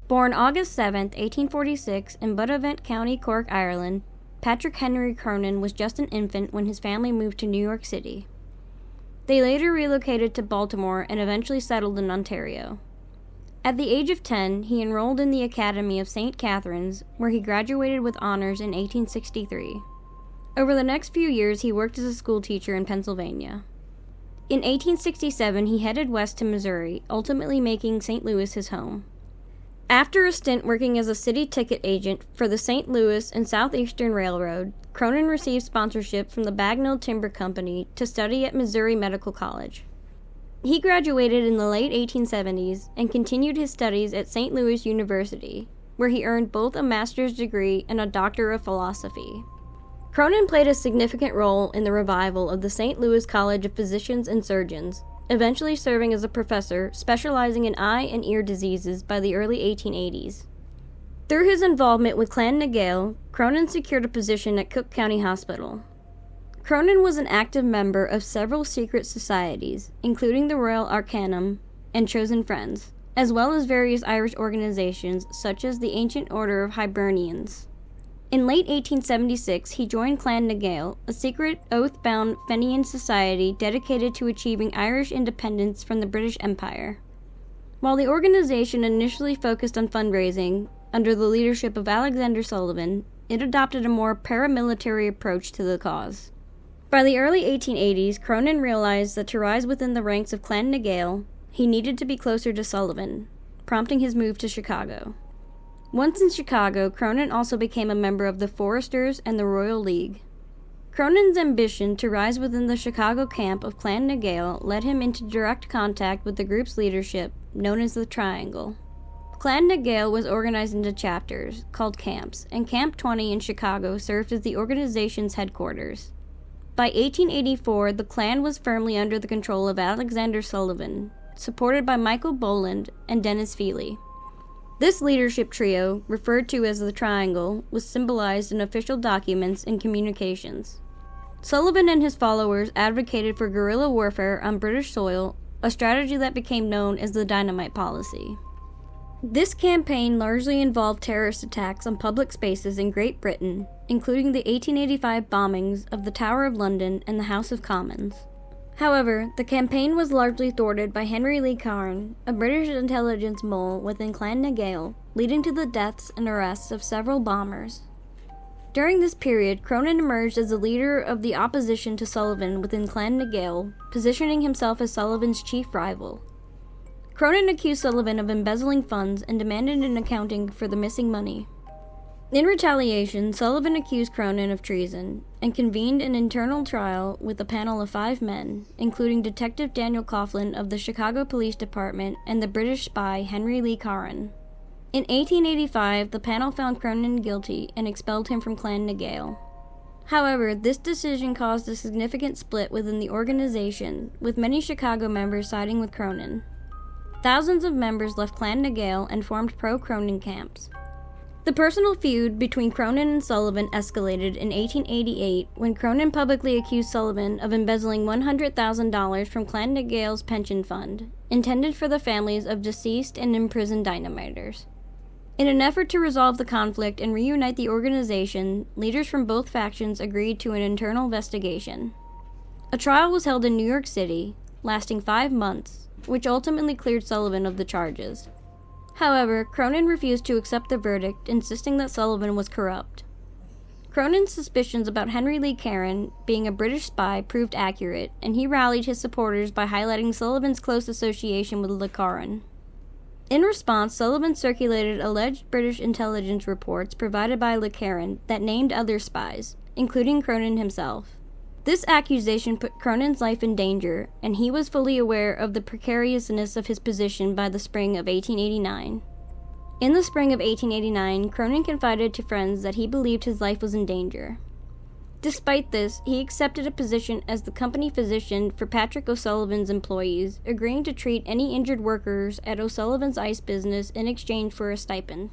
Born August 7, 1846, in Buttevant County, Cork, Ireland, Patrick Henry Cronin was just an infant when his family moved to New York City. They later relocated to Baltimore and eventually settled in Ontario. At the age of 10, he enrolled in the Academy of St. Catherine's, where he graduated with honors in 1863. Over the next few years, he worked as a schoolteacher in Pennsylvania. In 1867, he headed west to Missouri, ultimately making St. Louis his home. After a stint working as a city ticket agent for the St. Louis and Southeastern Railroad, Cronin received sponsorship from the Bagnell Timber Company to study at Missouri Medical College. He graduated in the late 1870s and continued his studies at St. Louis University, where he earned both a master's degree and a doctor of philosophy. Cronin played a significant role in the revival of the St. Louis College of Physicians and Surgeons, eventually serving as a professor specializing in eye and ear diseases by the early 1880s. Through his involvement with Clan na Gael, Cronin secured a position at Cook County Hospital. Cronin was an active member of several secret societies, including the Royal Arcanum and Chosen Friends, as well as various Irish organizations such as the Ancient Order of Hibernians. In late 1876, he joined Clan na Gael, a secret, oath-bound Fenian society dedicated to achieving Irish independence from the British Empire. While the organization initially focused on fundraising, under the leadership of Alexander Sullivan, it adopted a more paramilitary approach to the cause. By the early 1880s, Cronin realized that to rise within the ranks of Clan na Gael, he needed to be closer to Sullivan, prompting his move to Chicago. Once in Chicago, Cronin also became a member of the Foresters and the Royal League. Cronin's ambition to rise within the Chicago camp of Clan na Gael led him into direct contact with the group's leadership, known as the Triangle. Clan na Gael was organized into chapters, called camps, and Camp 20 in Chicago served as the organization's headquarters. By 1884, the Klan was firmly under the control of Alexander Sullivan, supported by Michael Boland and Dennis Feely. This leadership trio, referred to as the Triangle, was symbolized in official documents and communications. Sullivan and his followers advocated for guerrilla warfare on British soil, a strategy that became known as the Dynamite Policy. This campaign largely involved terrorist attacks on public spaces in Great Britain, including the 1885 bombings of the Tower of London and the House of Commons. However, the campaign was largely thwarted by Henry Lee Curran, a British intelligence mole within Clan na Gael, leading to the deaths and arrests of several bombers. During this period, Cronin emerged as the leader of the opposition to Sullivan within Clan na Gael, positioning himself as Sullivan's chief rival. Cronin accused Sullivan of embezzling funds and demanded an accounting for the missing money. In retaliation, Sullivan accused Cronin of treason and convened an internal trial with a panel of 5 men, including Detective Daniel Coughlin of the Chicago Police Department and the British spy Henry Lee Curran. In 1885, the panel found Cronin guilty and expelled him from Clan na Gael. However, this decision caused a significant split within the organization, with many Chicago members siding with Cronin. Thousands of members left Clan na Gael and formed pro-Cronin camps. The personal feud between Cronin and Sullivan escalated in 1888 when Cronin publicly accused Sullivan of embezzling $100,000 from Clan na Gael's pension fund, intended for the families of deceased and imprisoned dynamiters. In an effort to resolve the conflict and reunite the organization, leaders from both factions agreed to an internal investigation. A trial was held in New York City, lasting 5 months, which ultimately cleared Sullivan of the charges. However, Cronin refused to accept the verdict, insisting that Sullivan was corrupt. Cronin's suspicions about Henry Lee Curran being a British spy proved accurate, and he rallied his supporters by highlighting Sullivan's close association with Le Curran. In response, Sullivan circulated alleged British intelligence reports provided by Le Curran that named other spies, including Cronin himself. This accusation put Cronin's life in danger, and he was fully aware of the precariousness of his position by the spring of 1889. In the spring of 1889, Cronin confided to friends that he believed his life was in danger. Despite this, he accepted a position as the company physician for Patrick O'Sullivan's employees, agreeing to treat any injured workers at O'Sullivan's ice business in exchange for a stipend.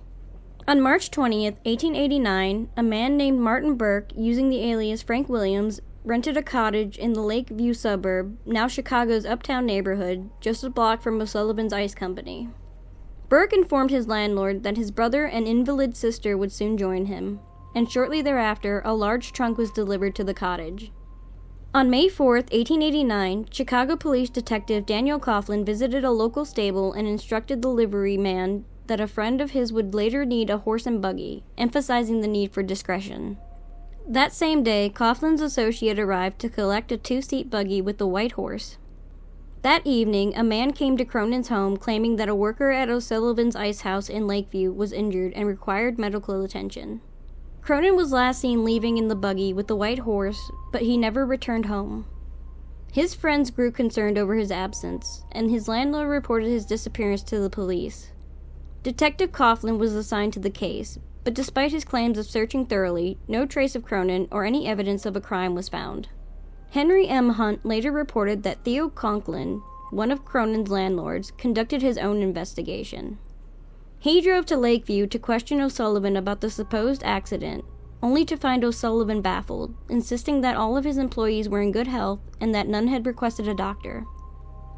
On March 20th, 1889, a man named Martin Burke, using the alias Frank Williams, rented a cottage in the Lakeview suburb, now Chicago's uptown neighborhood, just a block from O'Sullivan's ice company. Burke informed his landlord that his brother and invalid sister would soon join him, and shortly thereafter, a large trunk was delivered to the cottage. On May 4th, 1889, Chicago Police Detective Daniel Krystlynn visited a local stable and instructed the liveryman that a friend of his would later need a horse and buggy, emphasizing the need for discretion. That same day, Krystlynn's associate arrived to collect a two-seat buggy with the white horse. That evening, a man came to Cronin's home claiming that a worker at O'Sullivan's Ice House in Lakeview was injured and required medical attention. Cronin was last seen leaving in the buggy with the white horse, but he never returned home. His friends grew concerned over his absence, and his landlord reported his disappearance to the police. Detective Krystlynn was assigned to the case, but despite his claims of searching thoroughly, no trace of Cronin or any evidence of a crime was found. Henry M. Hunt later reported that Theo Conklin, one of Cronin's landlords, conducted his own investigation. He drove to Lakeview to question O'Sullivan about the supposed accident, only to find O'Sullivan baffled, insisting that all of his employees were in good health and that none had requested a doctor.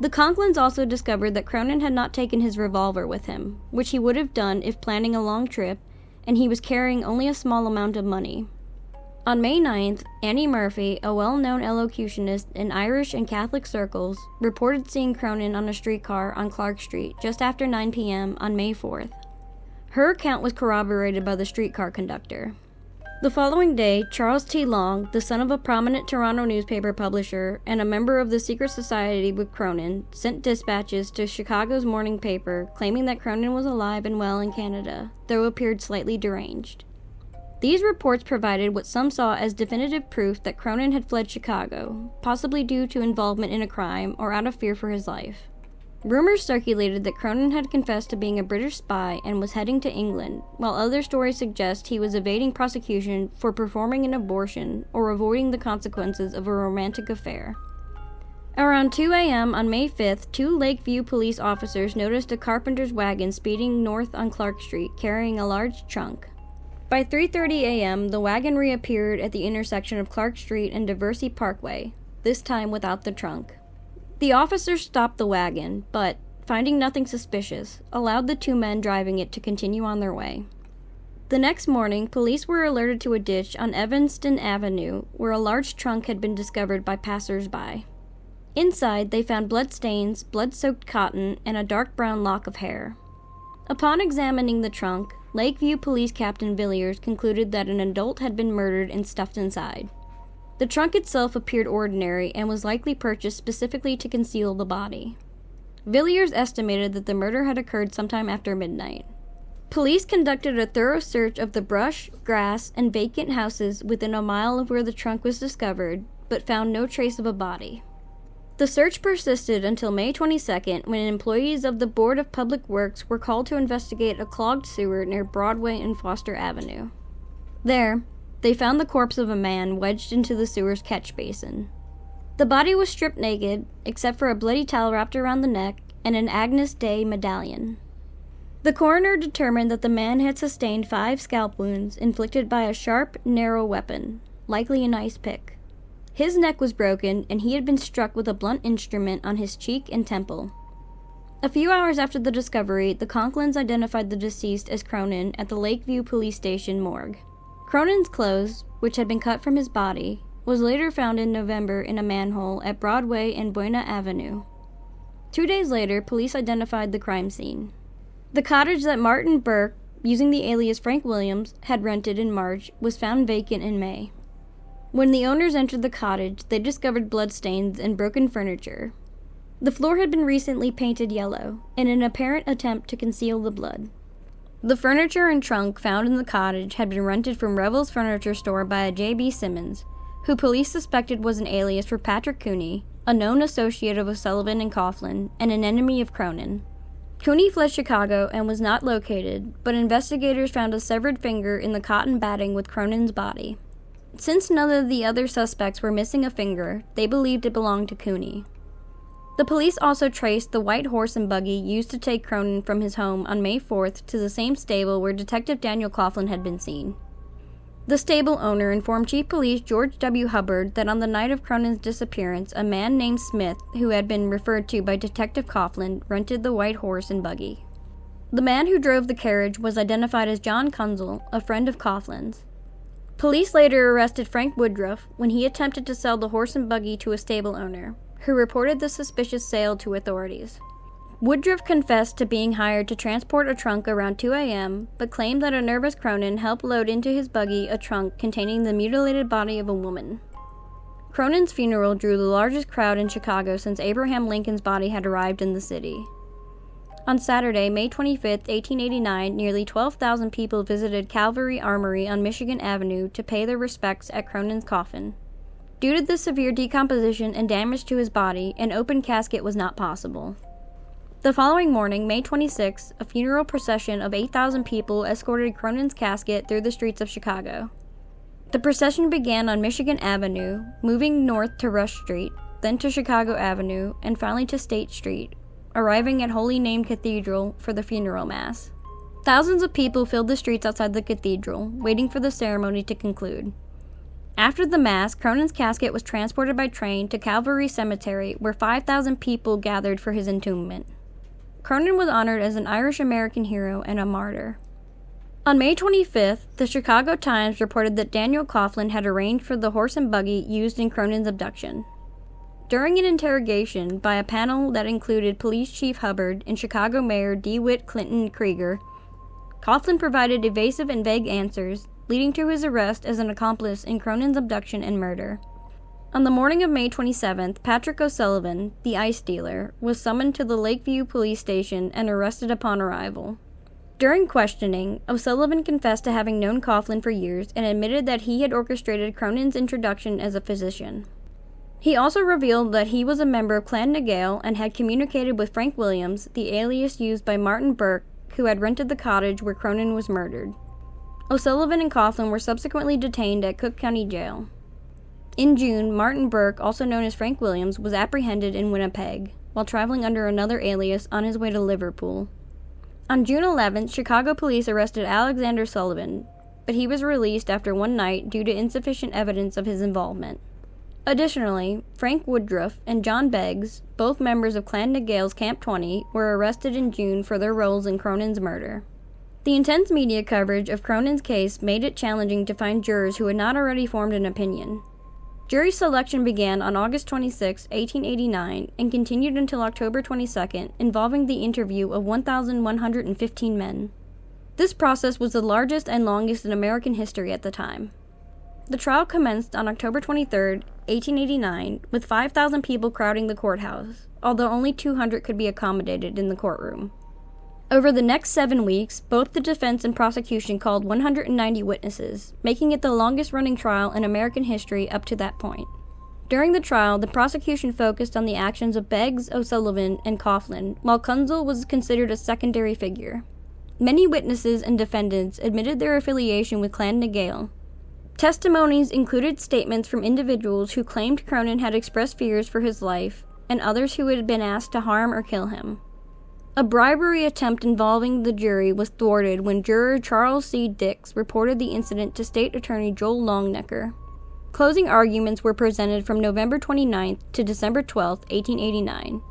The Conklins also discovered that Cronin had not taken his revolver with him, which he would have done if planning a long trip, and he was carrying only a small amount of money. On May 9th, Annie Murphy, a well-known elocutionist in Irish and Catholic circles, reported seeing Cronin on a streetcar on Clark Street just after 9 p.m. on May 4th. Her account was corroborated by the streetcar conductor. The following day, Charles T. Long, the son of a prominent Toronto newspaper publisher and a member of the secret society with Cronin, sent dispatches to Chicago's morning paper claiming that Cronin was alive and well in Canada, though appeared slightly deranged. These reports provided what some saw as definitive proof that Cronin had fled Chicago, possibly due to involvement in a crime or out of fear for his life. Rumors circulated that Cronin had confessed to being a British spy and was heading to England, while other stories suggest he was evading prosecution for performing an abortion or avoiding the consequences of a romantic affair. Around 2 a.m. on May 5th, 2 Lakeview police officers noticed a carpenter's wagon speeding north on Clark Street carrying a large trunk. By 3:30 a.m., the wagon reappeared at the intersection of Clark Street and Diversey Parkway, this time without the trunk. The officers stopped the wagon, but, finding nothing suspicious, allowed the 2 men driving it to continue on their way. The next morning, police were alerted to a ditch on Evanston Avenue, where a large trunk had been discovered by passers-by. Inside, they found bloodstains, blood-soaked cotton, and a dark brown lock of hair. Upon examining the trunk, Lakeview Police Captain Villiers concluded that an adult had been murdered and stuffed inside. The trunk itself appeared ordinary and was likely purchased specifically to conceal the body. Villiers estimated that the murder had occurred sometime after midnight. Police conducted a thorough search of the brush, grass, and vacant houses within a mile of where the trunk was discovered, but found no trace of a body. The search persisted until May 22nd, when employees of the Board of Public Works were called to investigate a clogged sewer near Broadway and Foster Avenue. There, they found the corpse of a man wedged into the sewer's catch basin. The body was stripped naked, except for a bloody towel wrapped around the neck and an Agnus Dei medallion. The coroner determined that the man had sustained 5 scalp wounds inflicted by a sharp, narrow weapon, likely an ice pick. His neck was broken, and he had been struck with a blunt instrument on his cheek and temple. A few hours after the discovery, the Conklins identified the deceased as Cronin at the Lakeview Police Station morgue. Cronin's clothes, which had been cut from his body, was later found in November in a manhole at Broadway and Buena Avenue. 2 days later, police identified the crime scene. The cottage that Martin Burke, using the alias Frank Williams, had rented in March was found vacant in May. When the owners entered the cottage, they discovered bloodstains and broken furniture. The floor had been recently painted yellow, in an apparent attempt to conceal the blood. The furniture and trunk found in the cottage had been rented from Revels Furniture Store by a J.B. Simmons, who police suspected was an alias for Patrick Cooney, a known associate of O'Sullivan and Krystlynn, and an enemy of Cronin. Cooney fled Chicago and was not located, but investigators found a severed finger in the cotton batting with Cronin's body. Since none of the other suspects were missing a finger, they believed it belonged to Cooney. The police also traced the white horse and buggy used to take Cronin from his home on May 4th to the same stable where Detective Daniel Krystlynn had been seen. The stable owner informed Chief Police George W. Hubbard that on the night of Cronin's disappearance, a man named Smith, who had been referred to by Detective Krystlynn, rented the white horse and buggy. The man who drove the carriage was identified as John Kunzel, a friend of Coughlin's. Police later arrested Frank Woodruff when he attempted to sell the horse and buggy to a stable owner, who reported the suspicious sale to authorities. Woodruff confessed to being hired to transport a trunk around 2 a.m., but claimed that a nervous Cronin helped load into his buggy a trunk containing the mutilated body of a woman. Cronin's funeral drew the largest crowd in Chicago since Abraham Lincoln's body had arrived in the city. On Saturday, May 25, 1889, nearly 12,000 people visited Calvary Armory on Michigan Avenue to pay their respects at Cronin's coffin. Due to the severe decomposition and damage to his body, an open casket was not possible. The following morning, May 26, a funeral procession of 8,000 people escorted Cronin's casket through the streets of Chicago. The procession began on Michigan Avenue, moving north to Rush Street, then to Chicago Avenue, and finally to State Street, arriving at Holy Name Cathedral for the funeral mass. Thousands of people filled the streets outside the cathedral, waiting for the ceremony to conclude. After the mass, Cronin's casket was transported by train to Calvary Cemetery, where 5,000 people gathered for his entombment. Cronin was honored as an Irish-American hero and a martyr. On May 25th, the Chicago Times reported that Daniel Coughlin had arranged for the horse and buggy used in Cronin's abduction. During an interrogation by a panel that included Police Chief Hubbard and Chicago Mayor DeWitt Clinton Krieger, Coughlin provided evasive and vague answers, leading to his arrest as an accomplice in Cronin's abduction and murder. On the morning of May 27th, Patrick O'Sullivan, the ice dealer, was summoned to the Lakeview police station and arrested upon arrival. During questioning, O'Sullivan confessed to having known Coughlin for years and admitted that he had orchestrated Cronin's introduction as a physician. He also revealed that he was a member of Clan Nagale and had communicated with Frank Williams, the alias used by Martin Burke, who had rented the cottage where Cronin was murdered. O'Sullivan and Coughlin were subsequently detained at Cook County Jail. In June, Martin Burke, also known as Frank Williams, was apprehended in Winnipeg, while traveling under another alias on his way to Liverpool. On June 11th, Chicago police arrested Alexander Sullivan, but he was released after one night due to insufficient evidence of his involvement. Additionally, Frank Woodruff and John Beggs, both members of Clan Nagale's Camp 20, were arrested in June for their roles in Cronin's murder. The intense media coverage of Cronin's case made it challenging to find jurors who had not already formed an opinion. Jury selection began on August 26, 1889, and continued until October 22, involving the interview of 1,115 men. This process was the largest and longest in American history at the time. The trial commenced on October 23, 1889, with 5,000 people crowding the courthouse, although only 200 could be accommodated in the courtroom. Over the next 7 weeks, both the defense and prosecution called 190 witnesses, making it the longest-running trial in American history up to that point. During the trial, the prosecution focused on the actions of Beggs, O'Sullivan, and Coughlin, while Kunzel was considered a secondary figure. Many witnesses and defendants admitted their affiliation with Clan Nagale. Testimonies included statements from individuals who claimed Cronin had expressed fears for his life, and others who had been asked to harm or kill him. A bribery attempt involving the jury was thwarted when juror Charles C. Dix reported the incident to State Attorney Joel Longnecker. Closing arguments were presented from November 29th to December 12, 1889.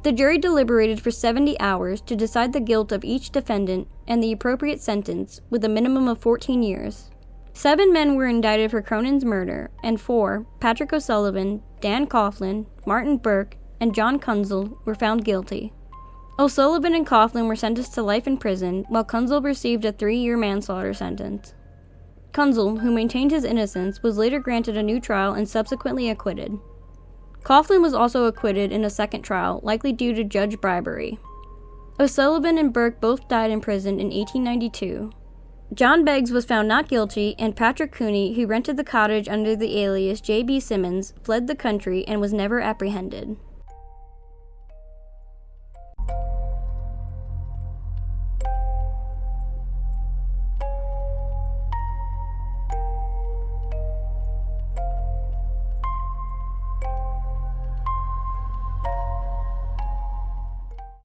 The jury deliberated for 70 hours to decide the guilt of each defendant and the appropriate sentence, with a minimum of 14 years. 7 men were indicted for Cronin's murder, and 4, Patrick O'Sullivan, Dan Coughlin, Martin Burke, and John Kunzel, were found guilty. O'Sullivan and Coughlin were sentenced to life in prison, while Kunzel received a 3-year manslaughter sentence. Kunzel, who maintained his innocence, was later granted a new trial and subsequently acquitted. Coughlin was also acquitted in a second trial, likely due to judge bribery. O'Sullivan and Burke both died in prison in 1892. John Beggs was found not guilty, and Patrick Cooney, who rented the cottage under the alias J.B. Simmons, fled the country and was never apprehended.